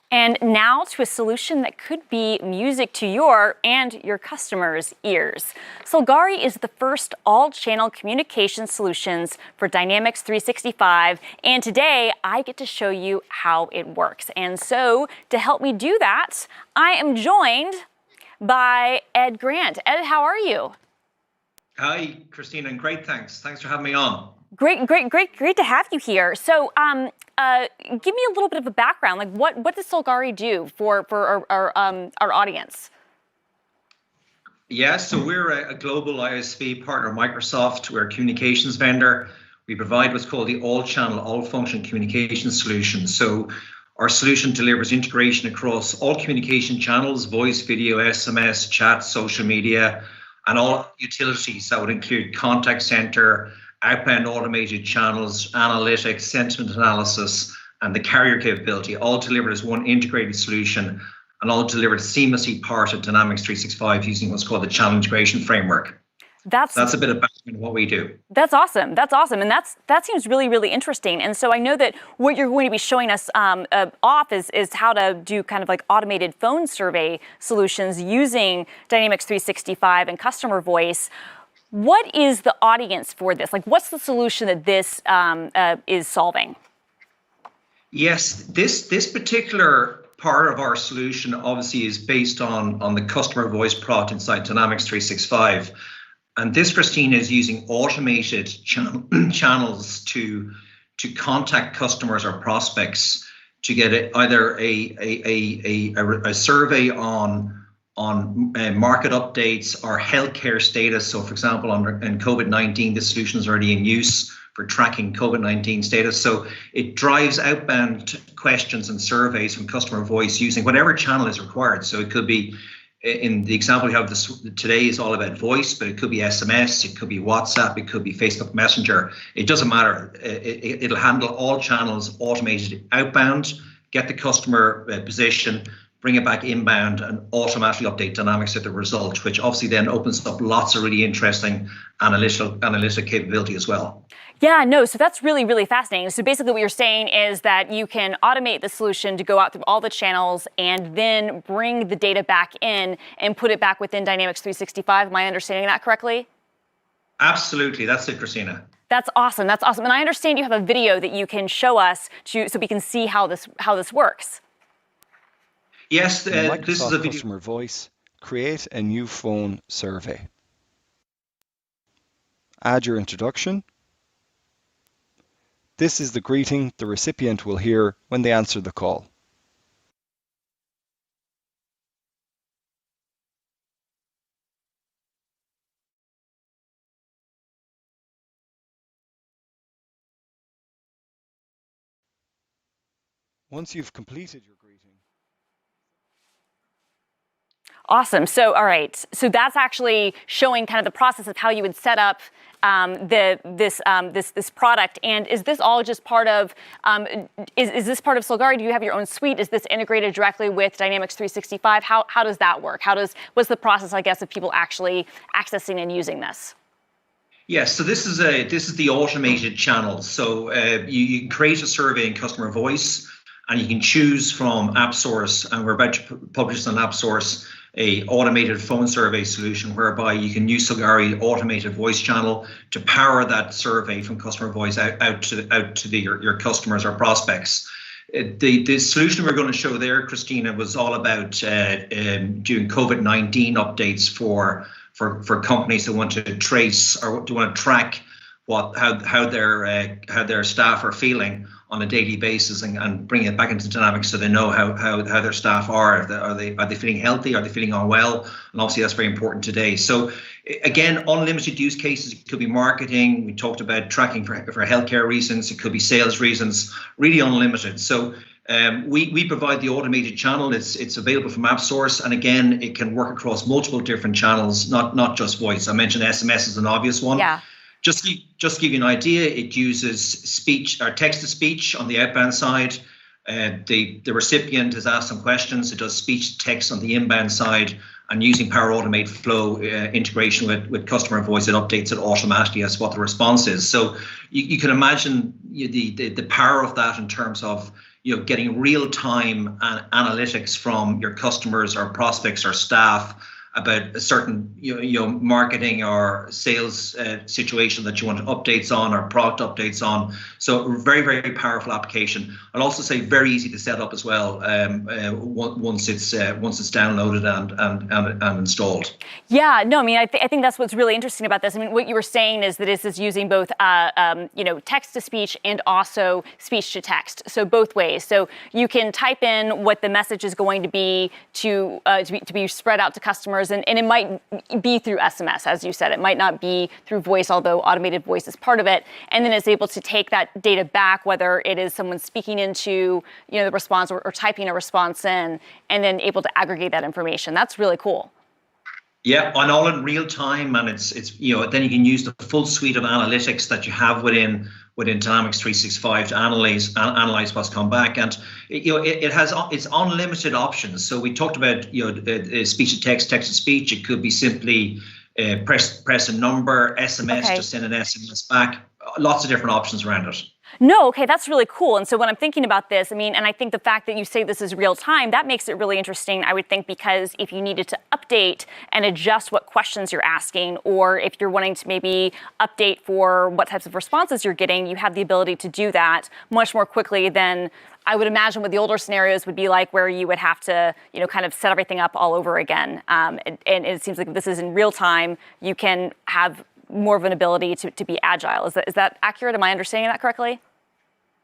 And now to a solution that could be music to your and your customers' ears. Solgari is the first all-channel communication solutions for Dynamics 365, and today I get to show you how it works. And so to help me do that, I am joined by Ed Grant. Ed, how are you? Hi, Christina, and great, thanks. Thanks for having me on. Great to have you here. So give me a little bit of a background. Like what does Solgari do for our audience? Yeah, so we're a global ISV partner of Microsoft. We're a communications vendor. We provide what's called the all-channel, all-function communication solution. So our solution delivers integration across all communication channels: voice, video, SMS, chat, social media, and all utilities. That would include contact center, outbound automated channels, analytics, sentiment analysis, and the carrier capability, all delivered as one integrated solution and all delivered seamlessly part of Dynamics 365 using what's called the channel integration framework. That's a bit of background of what we do. That's awesome. That's awesome. And that seems really interesting. And so I know that what you're going to be showing us off is how to do kind of like automated phone survey solutions using Dynamics 365 and customer voice. What is the audience for this? Like, what's the solution that this is solving? Yes, this particular part of our solution obviously is based on the customer voice product inside Dynamics 365. And this, Christina, is using automated channels to contact customers or prospects to get either a survey on market updates or healthcare status. So, for example, in COVID-19, this solution is already in use for tracking COVID-19 status. So it drives outbound questions and surveys from customer voice using whatever channel is required. So it could be, in the example we have today is all about voice, but it could be SMS, it could be WhatsApp, it could be Facebook Messenger. It doesn't matter. It'll handle all channels, automated outbound, get the customer position, bring it back inbound, and automatically update Dynamics at the result, which obviously then opens up lots of really interesting analytic capability as well. Yeah, no, so that's really fascinating. So basically what you're saying is that you can automate the solution to go out through all the channels and then bring the data back in and put it back within Dynamics 365. Am I understanding that correctly? Absolutely, that's it, Christina. That's awesome. That's awesome. And I understand you have a video that you can show us so we can see how this works. Yes, Microsoft this is a video. Customer Voice. Create a new phone survey. Add your introduction. This is the greeting the recipient will hear when they answer the call. Once you've completed your greeting. Awesome. So, all right. So that's actually showing kind of the process of how you would set up this product. And is this all just part of? Is this part of Solgari? Do you have your own suite? Is this integrated directly with Dynamics 365? How does that work? What's the process, I guess, of people actually accessing and using this? Yes, so this is the automated channel. So you can create a survey in customer voice, and you can choose from AppSource, and we're about to publish on AppSource a automated phone survey solution whereby you can use Solgari automated voice channel to power that survey from customer voice out to your customers or prospects. The solution we're going to show there, Christina, was all about doing COVID-19 updates for companies that want to trace or do want to track how their staff are feeling on a daily basis and bring it back into Dynamics so they know how their staff are. Are they feeling healthy? Are they feeling unwell? And obviously that's very important today. So again, unlimited use cases. It could be marketing. We talked about tracking for healthcare reasons. It could be sales reasons. Really unlimited. So we provide the automated channel. It's available from AppSource, and again, it can work across multiple different channels, not just voice. I mentioned SMS as an obvious one. Yeah. Just to give you an idea, it uses speech or text to speech on the outbound side. The recipient has asked some questions. It does speech to text on the inbound side, and using Power Automate Flow integration with customer voice, it updates it automatically as what the response is. So you can imagine the power of that in terms of getting real-time analytics from your customers or prospects or staff about a certain marketing or sales situation that you want updates on or product updates on. So very, very powerful application. I'll also say very easy to set up as well once it's downloaded and installed. Yeah, no, I mean, I think that's what's really interesting about this. I mean, what you were saying is that this is using both text to speech and also speech to text, so both ways. So you can type in what the message is going to be to be spread out to customers. And it might be through SMS, as you said. It might not be through voice, although automated voice is part of it. And then it's able to take that data back, whether it is someone speaking into the response or typing a response in, and then able to aggregate that information. That's really cool. Yeah, and all in real time, and it's then you can use the full suite of analytics that you have within Dynamics 365 to analyze what's come back, and it's unlimited options. So we talked about speech to text, text to speech. It could be simply press a number, SMS to send an SMS back. Lots of different options around it. No, okay, that's really cool. And so when I'm thinking about this, I mean, and I think the fact that you say this is real time, that makes it really interesting, I would think, because if you needed to update and adjust what questions you're asking, or if you're wanting to maybe update for what types of responses you're getting, you have the ability to do that much more quickly than I would imagine what the older scenarios would be like, where you would have to, kind of set everything up all over again. And it seems like if this is in real time, you can have more of an ability to be agile. Is that accurate? Am I understanding that correctly?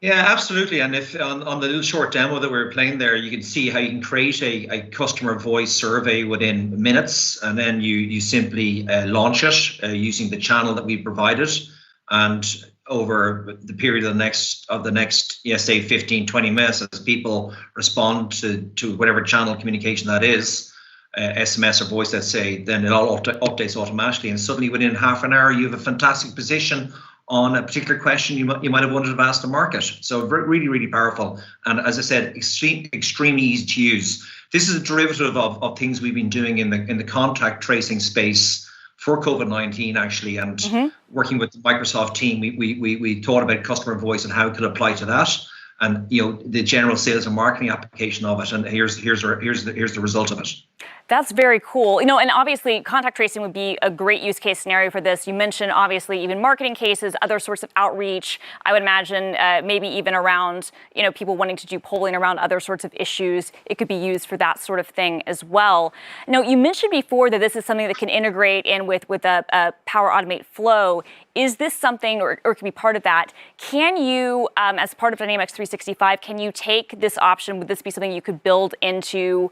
Yeah, absolutely. And if on the little short demo that we were playing there, you can see how you can create a customer voice survey within minutes, and then you simply launch it using the channel that we provided. And over the period of the next, say 15, 20 minutes, as people respond to whatever channel communication that is, SMS or voice, let's say, then it all updates automatically. And suddenly within half an hour, you have a fantastic position on a particular question you might have wanted to ask the market. So really, really powerful. And as I said, extremely easy to use. This is a derivative of things we've been doing in the contact tracing space for COVID-19, actually, and working with the Microsoft team, we thought about customer voice and how it could apply to that, and the general sales and marketing application of it. And here's the result of it. That's very cool. And obviously contact tracing would be a great use case scenario for this. You mentioned obviously even marketing cases, other sorts of outreach. I would imagine maybe even around, people wanting to do polling around other sorts of issues. It could be used for that sort of thing as well. Now, you mentioned before that this is something that can integrate in with a Power Automate flow. Is this something, or it can be part of that? Can you, as part of Dynamics 365, can you take this option? Would this be something you could build into?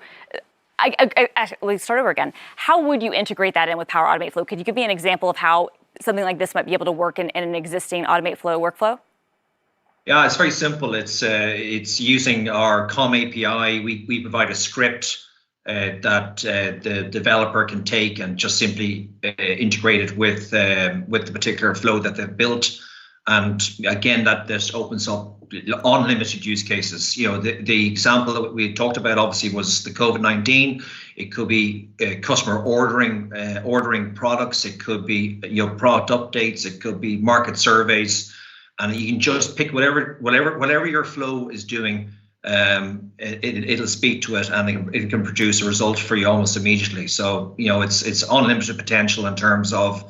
Let's start over again. How would you integrate that in with Power Automate Flow? Could you give me an example of how something like this might be able to work in an existing Automate Flow workflow? Yeah, it's very simple. It's using our COM API. We provide a script that the developer can take and just simply integrate it with the particular flow that they've built. And again, that this opens up unlimited use cases. The example that we talked about obviously was the COVID-19. It could be customer ordering products. It could be product updates. It could be market surveys, and you can just pick whatever your flow is doing. It'll speak to it, and it can produce a result for you almost immediately. So it's unlimited potential in terms of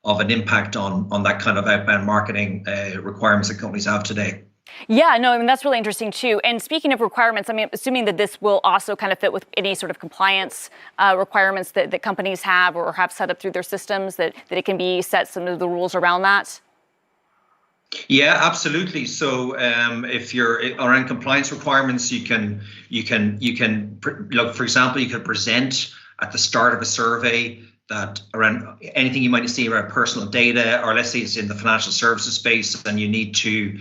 an impact on that kind of outbound marketing requirements that companies have today. Yeah, no, I mean, that's really interesting too. And speaking of requirements, I mean, assuming that this will also kind of fit with any sort of compliance requirements that companies have or have set up through their systems, that it can be set some of the rules around that. Yeah, absolutely. So if you're around compliance requirements, you can look, for example, you could present at the start of a survey that around anything you might see around personal data, or let's say it's in the financial services space, and you need to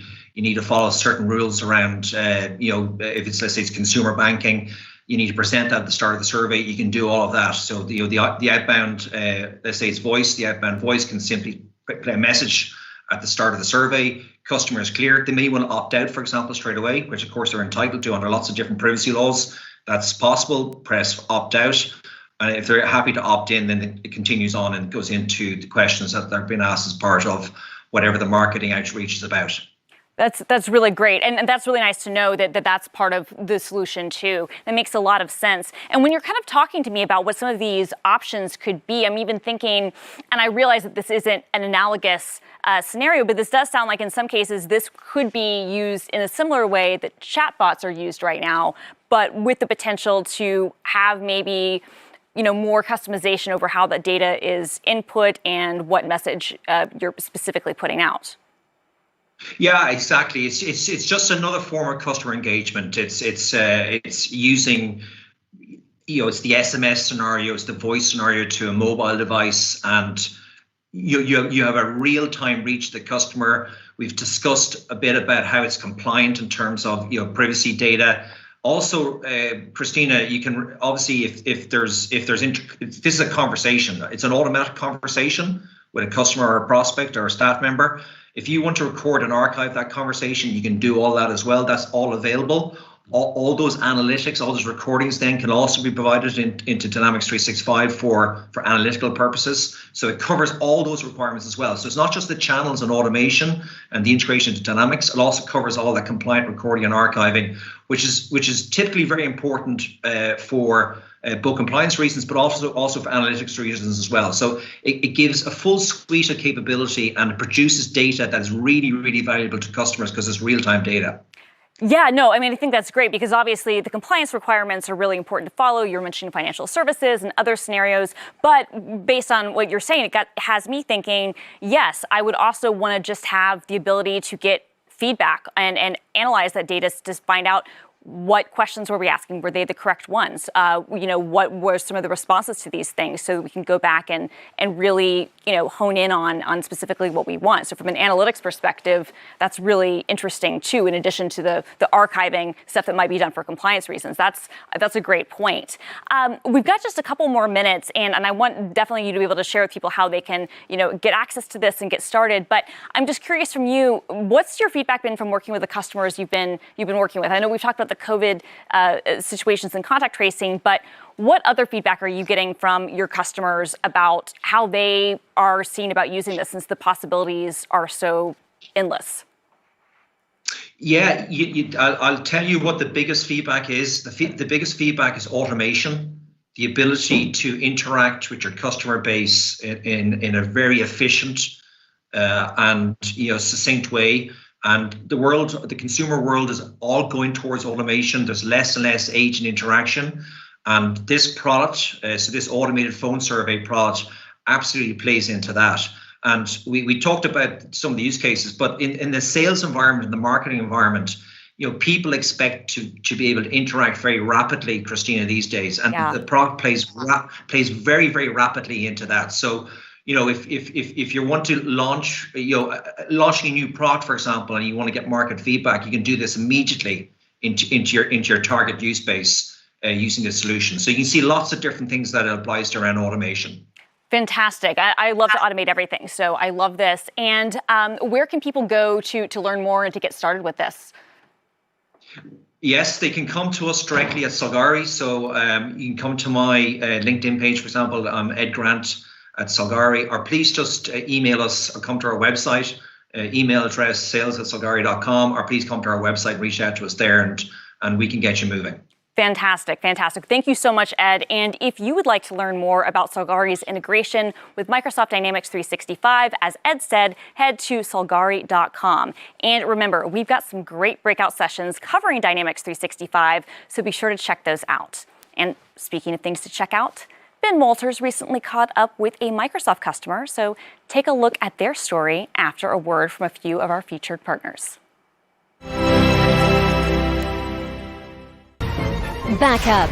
follow certain rules around, if it's, let's say it's consumer banking, you need to present that at the start of the survey. You can do all of that. So the outbound, let's say it's voice, the outbound voice can simply play a message at the start of the survey. Customer is clear. They may want to opt out, for example, straight away, which of course they're entitled to under lots of different privacy laws. That's possible. Press opt out. And if they're happy to opt in, then it continues on and goes into the questions that are being asked as part of whatever the marketing outreach is about. That's really great. And that's really nice to know that that's part of the solution too. That makes a lot of sense. And when you're kind of talking to me about what some of these options could be, I'm even thinking, and I realize that this isn't an analogous scenario, but this does sound like in some cases this could be used in a similar way that chatbots are used right now, but with the potential to have maybe more customization over how that data is input and what message you're specifically putting out. Yeah, exactly. It's just another form of customer engagement. It's using, it's the SMS scenario, it's the voice scenario to a mobile device, and you have a real-time reach to the customer. We've discussed a bit about how it's compliant in terms of privacy data. Also, Christina, you can obviously if this is a conversation, it's an automatic conversation with a customer or a prospect or a staff member. If you want to record and archive that conversation, you can do all that as well. That's all available. All those analytics, all those recordings then can also be provided into Dynamics 365 for analytical purposes. So it covers all those requirements as well. So it's not just the channels and automation and the integration to Dynamics. It also covers all that compliant recording and archiving, which is typically very important for both compliance reasons, but also for analytics reasons as well. So it gives a full suite of capability and it produces data that is really, really valuable to customers because it's real-time data. Yeah, no, I think that's great because obviously the compliance requirements are really important to follow. You're mentioning financial services and other scenarios, but based on what you're saying, it has me thinking, yes, I would also want to just have the ability to get feedback and analyze that data to find out what questions were we asking? Were they the correct ones? What were some of the responses to these things so we can go back and really, hone in on specifically what we want. So from an analytics perspective, that's really interesting too, in addition to the archiving stuff that might be done for compliance reasons. That's a great point. We've got just a couple more minutes and I want definitely you to be able to share with people how they can, get access to this and get started. But I'm just curious from you, what's your feedback been from working with the customers you've been working with? I know we've talked about the COVID situations and contact tracing, but what other feedback are you getting from your customers about how they are seeing about using this since the possibilities are so endless? Yeah, I'll tell you what the biggest feedback is. The biggest feedback is automation, the ability to interact with your customer base in a very efficient and succinct way. And the consumer world is all going towards automation. There's less and less agent interaction. And this product, so this automated phone survey product, absolutely plays into that. And we talked about some of the use cases, but in the sales environment, in the marketing environment, people expect to be able to interact very rapidly, Christina, these days. And the product plays very, very rapidly into that. So if you want to launch, launching a new product, for example, and you want to get market feedback, you can do this immediately into your target use base using the solution. So you can see lots of different things that it applies to around automation. Fantastic. I love to automate everything, so I love this. And where can people go to learn more and to get started with this? Yes, they can come to us directly at Solgari. So you can come to my LinkedIn page, for example. I'm Ed Grant at Solgari, or please just email us or come to our website, email address sales@solgari.com, or please come to our website, reach out to us there, and we can get you moving. Fantastic, fantastic. Thank you so much, Ed. And if you would like to learn more about Solgari's integration with Microsoft Dynamics 365, as Ed said, head to solgari.com. And remember, we've got some great breakout sessions covering Dynamics 365, so be sure to check those out. And speaking of things to check out, Ben Walters recently caught up with a Microsoft customer, so take a look at their story after a word from a few of our featured partners. Backup.